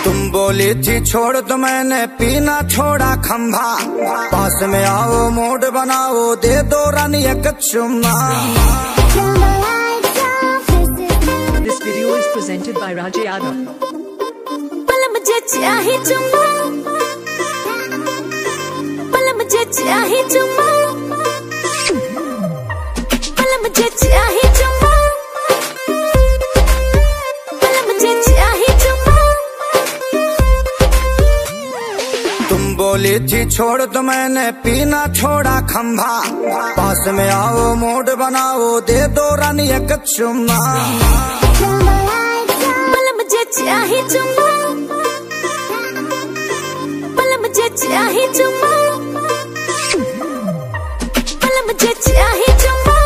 तुम बोली थी छोड़ तो मैंने पीना छोड़ा खंभा। पास में आओ मूड बनाओ दे दो रानी एक चुम्मा। This video is presented by Raj Yadav. पल मुझे चाहे चुम्मा, पल मुझे चाहे चुम्मा, पल मुझे चाहे चुम्मा, पल मुझे चाहे चुम्मा। तुम बोली थी छोड़ तो मैंने पीना छोड़ा खंभा। पास में आओ मूड बनाओ दे दो रानी एक चुम्मा। पल मुझे चाहे चुम्मा, पल मुझे चाहे चुम्मा, पल मुझे चाहे चुम्मा,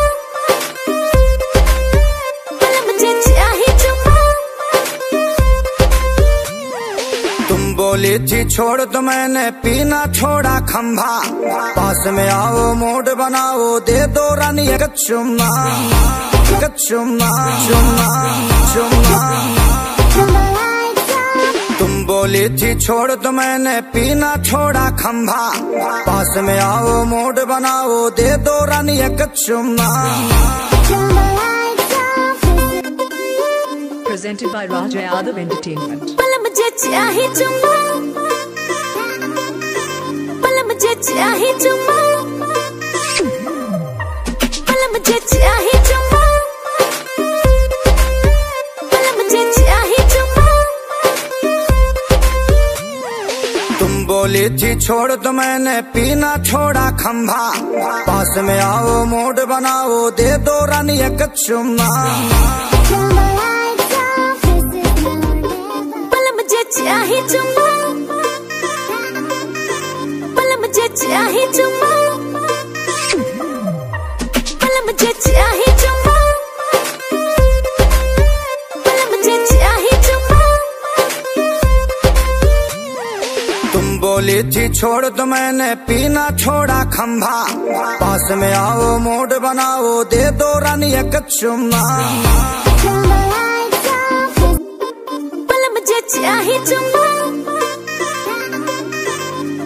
पल मुझे चाहे चुम्मा। तुम बोली थी छोड़ तो मैंने पीना छोड़ा खंभा। पास में आओ मूड बनाओ दे दो रानी एक चुम्मा। एक चुम्मा चुम्मा चुम्मा। तुम बोली थी छोड़ तो मैंने पीना छोड़ा खंभा। पास में आओ मूड बनाओ दे दो रानी एक चुम्मा। Presented by Raj Yadav Entertainment. पल मुझे चाहे चुम्मा, पल मुझे चाहे चुम्मा, पल मुझे चाहे चुम्मा, पल मुझे चाहे चुम्मा। तुम बोली थी छोड़ तो मैंने पीना छोड़ा खंभा। पास में आओ मूड बनाओ दे दो रानी एक चुम्मा। पल मुझे चाहे चुम्मा, पल मुझे चाहे चुम्मा, पल मुझे चाहे चुम्मा, पल मुझे चाहे चुम्मा। तुम बोली थी छोड़ तो मैंने पीना छोड़ा खंभा। पास में आओ मूड बनाओ दे दो रानी एक चुम्मा। पल मुझे चाहे चुम्मा,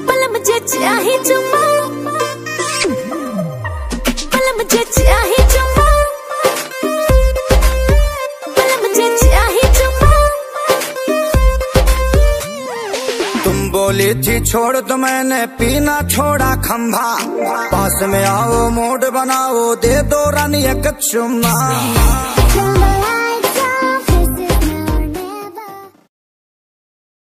पल मुझे चाहे चुम्मा, पल मुझे चाहे चुम्मा, पल मुझे चाहे चुम्मा। तुम बोली थी छोड़ तो मैंने पीना छोड़ा खंभा। पास में आओ मूड बनाओ दे दो रानी एक चुम्मा।